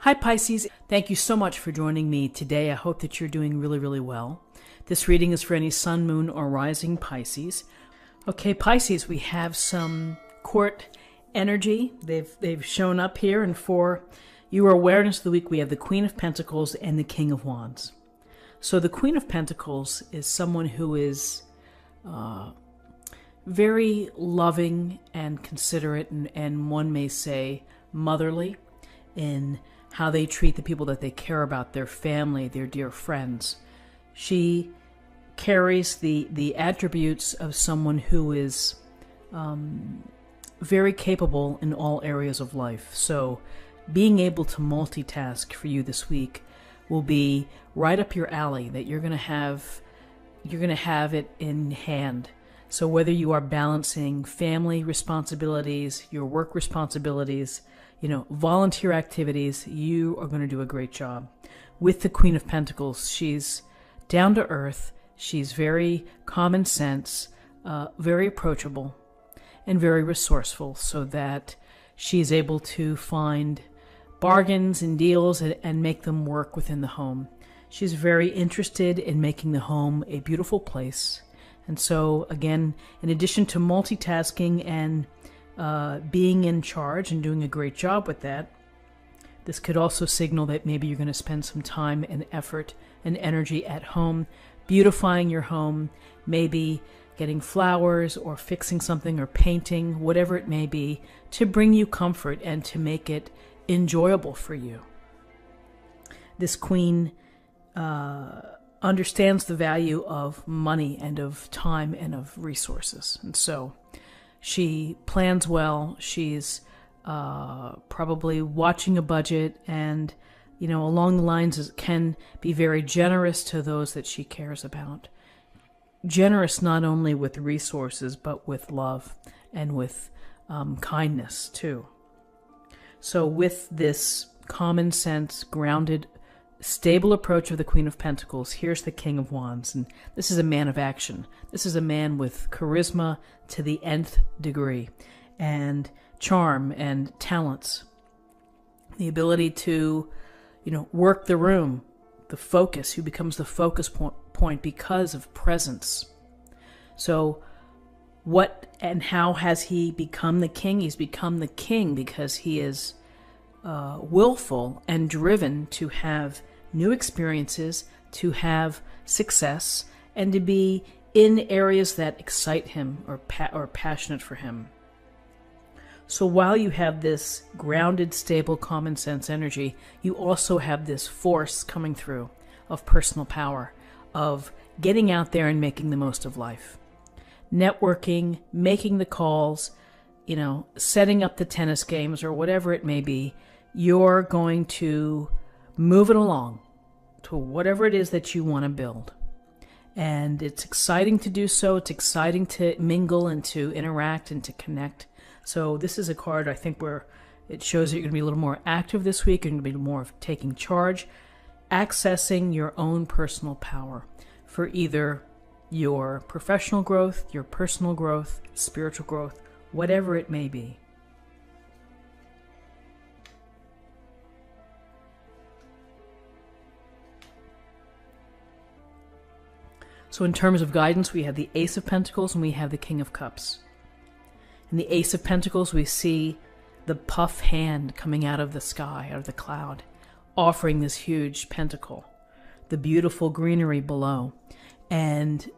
Hi Pisces, thank you so much for joining me today. I hope that you're doing really, really well. This reading is for any sun, moon, or rising Pisces. Okay, Pisces, we have some court energy. They've shown up here, and for your awareness of the week, we have the Queen of Pentacles and the King of Wands. So the Queen of Pentacles is someone who is very loving and considerate, and one may say motherly in how they treat the people that they care about, their family, their dear friends. She carries the attributes of someone who is very capable in all areas of life. So being able to multitask for you this week will be right up your alley, that you're going to have it in hand. So whether you are balancing family responsibilities, your work responsibilities, volunteer activities, you are going to do a great job. With the Queen of Pentacles, she's down to earth, she's very common sense, very approachable, and very resourceful, so that she's able to find bargains and deals and make them work within the home. She's very interested in making the home a beautiful place. And so, again, in addition to multitasking and being in charge and doing a great job with that, this could also signal that maybe you're going to spend some time and effort and energy at home, beautifying your home, maybe getting flowers or fixing something or painting, whatever it may be, to bring you comfort and to make it enjoyable for you. This queen understands the value of money and of time and of resources. And so she plans well. She's probably watching a budget, and, along the lines can be very generous to those that she cares about. Generous not only with resources, but with love and with kindness too. So with this common sense, grounded, stable approach of the Queen of Pentacles, here's the King of Wands. And this is a man of action. This is a man with charisma to the nth degree, and charm and talents. The ability to, work the room, the focus, who becomes the focus point because of presence. So what and how has he become the king? He's become the king because he is willful and driven to have new experiences, to have success, and to be in areas that excite him or passionate for him. So while you have this grounded, stable, common sense energy, you also have this force coming through of personal power, of getting out there and making the most of life. Networking, making the calls, setting up the tennis games or whatever it may be, you're going to move it along to whatever it is that you want to build. And it's exciting to do so. It's exciting to mingle and to interact and to connect. So this is a card, I think, where it shows that you're going to be a little more active this week. You're going to be more of taking charge, accessing your own personal power for either your professional growth, your personal growth, spiritual growth, whatever it may be. So in terms of guidance, we have the Ace of Pentacles and we have the King of Cups. In the Ace of Pentacles, we see the puff hand coming out of the sky, out of the cloud, offering this huge pentacle, the beautiful greenery below. And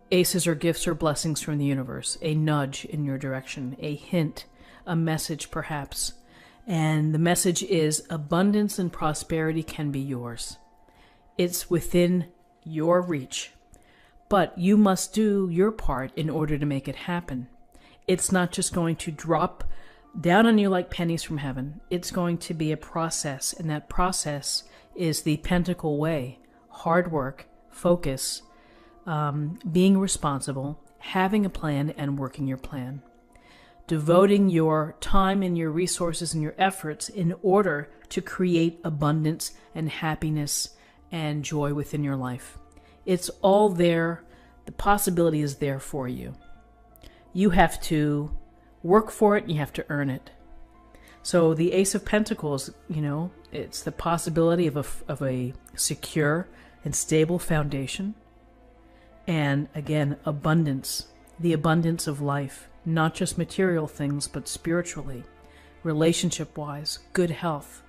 aces are gifts or blessings from the universe, a nudge in your direction, a hint, a message perhaps. And the message is abundance and prosperity can be yours. It's within your reach. But you must do your part in order to make it happen. It's not just going to drop down on you like pennies from heaven. It's going to be a process, and that process is the Pentacle way. Hard work, focus, being responsible, having a plan, and working your plan. Devoting your time and your resources and your efforts in order to create abundance and happiness and joy within your life. It's all there. The possibility is there for you. You have to work for it and you have to earn it. So the Ace of Pentacles, It's the possibility of a secure and stable foundation. And again, abundance, the abundance of life, not just material things, but spiritually, relationship-wise, good health.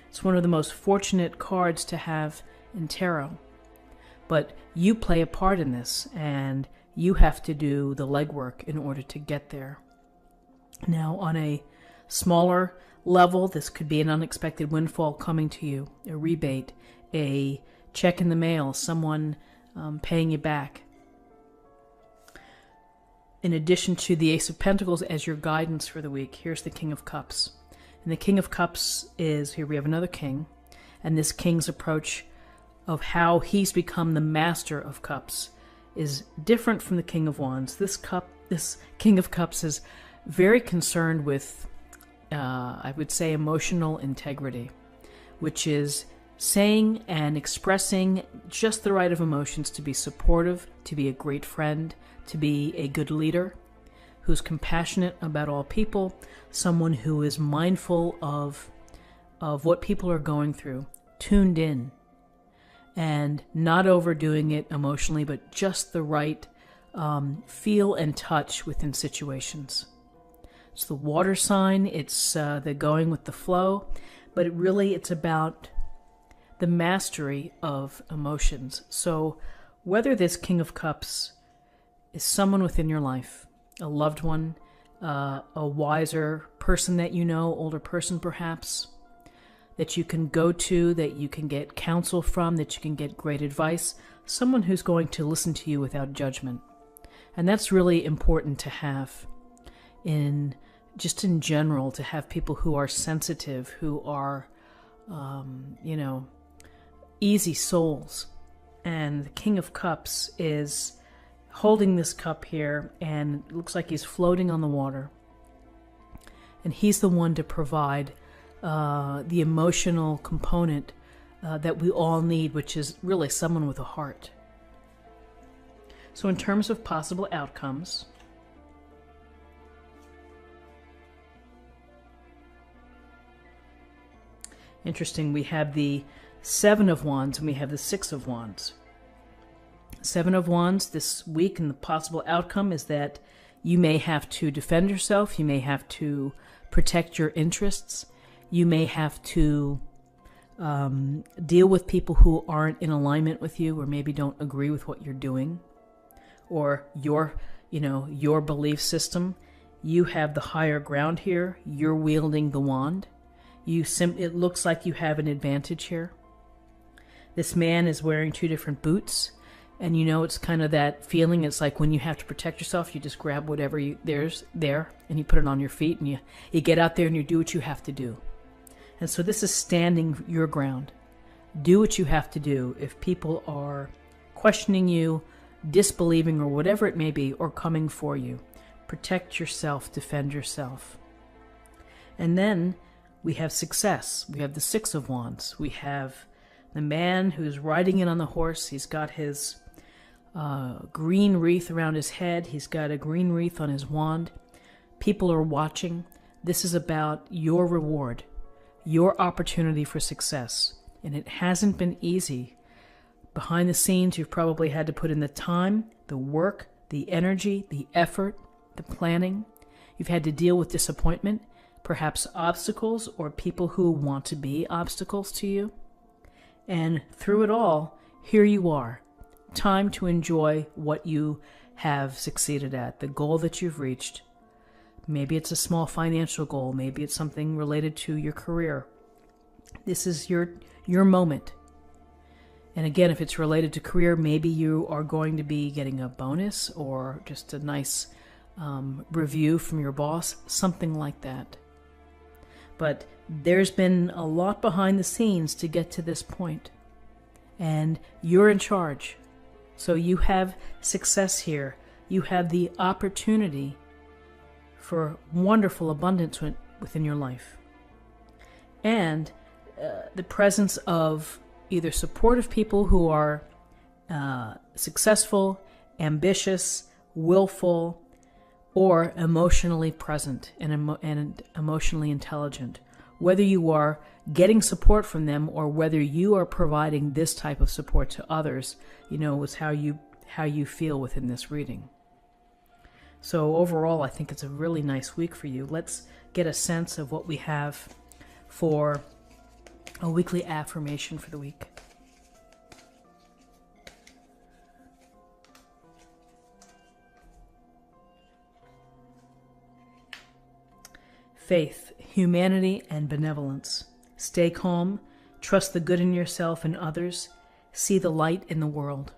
It's one of the most fortunate cards to have in tarot. But you play a part in this, and you have to do the legwork in order to get there. Now, on a smaller level, this could be an unexpected windfall coming to you, a rebate, a check in the mail, someone paying you back. In addition to the Ace of Pentacles as your guidance for the week, here's the King of Cups. And the King of Cups is, here we have another king, and this king's approach of how he's become the master of cups is different from the King of Wands. This King of Cups is very concerned with, I would say, emotional integrity, which is saying and expressing just the right of emotions to be supportive, to be a great friend, to be a good leader, who's compassionate about all people, someone who is mindful of what people are going through, tuned in, and not overdoing it emotionally, but just the right feel and touch within situations. It's the water sign, it's the going with the flow, but it's about the mastery of emotions. So whether this King of Cups is someone within your life, a loved one, a wiser person that you know, older person perhaps, that you can go to, that you can get counsel from, that you can get great advice, someone who's going to listen to you without judgment. And that's really important to have in general, to have people who are sensitive, who are, easy souls. And the King of Cups is holding this cup here, and it looks like he's floating on the water. And he's the one to provide the emotional component that we all need, which is really someone with a heart. So in terms of possible outcomes, interesting, we have the Seven of Wands and we have the Six of Wands. Seven of Wands this week, and the possible outcome is that you may have to defend yourself, you may have to protect your interests, you may have to deal with people who aren't in alignment with you, or maybe don't agree with what you're doing, or your belief system. You have the higher ground here. You're wielding the wand. It looks like you have an advantage here. This man is wearing two different boots, and it's kind of that feeling. It's like when you have to protect yourself, you just grab whatever there's there, and you put it on your feet, and you get out there and you do what you have to do. And so this is standing your ground. Do what you have to do. If people are questioning you, disbelieving, or whatever it may be, or coming for you, protect yourself, defend yourself. And then we have success. We have the Six of Wands. We have the man who's riding in on the horse. He's got his green wreath around his head. He's got a green wreath on his wand. People are watching. This is about your reward, your opportunity for success. And it hasn't been easy. Behind the scenes, you've probably had to put in the time, the work, the energy, the effort, the planning. You've had to deal with disappointment, perhaps obstacles, or people who want to be obstacles to you. And through it all, here you are. Time to enjoy what you have succeeded at, the goal that you've reached. Maybe it's a small financial goal. Maybe it's something related to your career. This is your moment. And again, if it's related to career, maybe you are going to be getting a bonus or just a nice review from your boss, something like that. But there's been a lot behind the scenes to get to this point. And you're in charge. So you have success here. You have the opportunity for wonderful abundance within your life. And the presence of either supportive people who are successful, ambitious, willful, or emotionally present and emotionally intelligent. whether you are getting support from them or whether you are providing this type of support to others, is how you feel within this reading. So overall, I think it's a really nice week for you. Let's get a sense of what we have for a weekly affirmation for the week. Faith, humanity, and benevolence. Stay calm, trust the good in yourself and others, see the light in the world.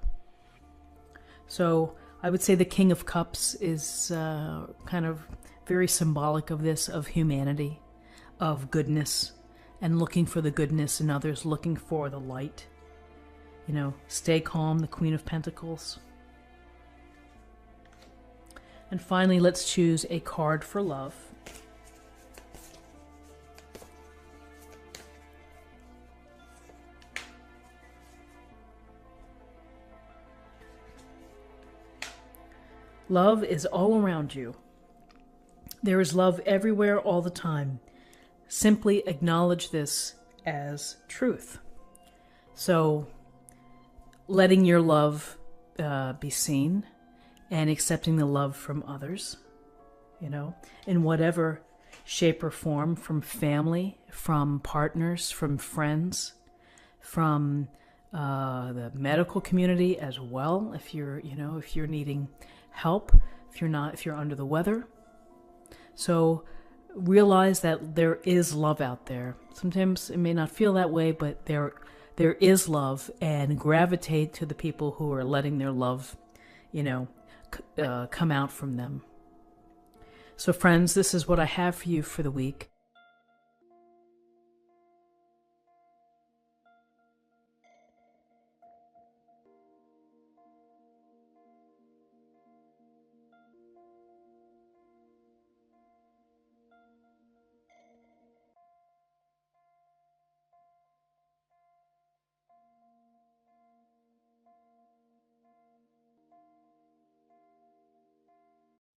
So I would say the King of Cups is kind of very symbolic of this, of humanity, of goodness, and looking for the goodness in others, looking for the light. Stay calm, the Queen of Pentacles. And finally, let's choose a card for love. Love is all around you. There is love everywhere all the time. Simply acknowledge this as truth. So, letting your love be seen and accepting the love from others, in whatever shape or form, from family, from partners, from friends, from the medical community as well. If you're needing help, if you're under the weather. So realize that there is love out there. Sometimes it may not feel that way, but there is love, and gravitate to the people who are letting their love, come out from them. So friends, this is what I have for you for the week.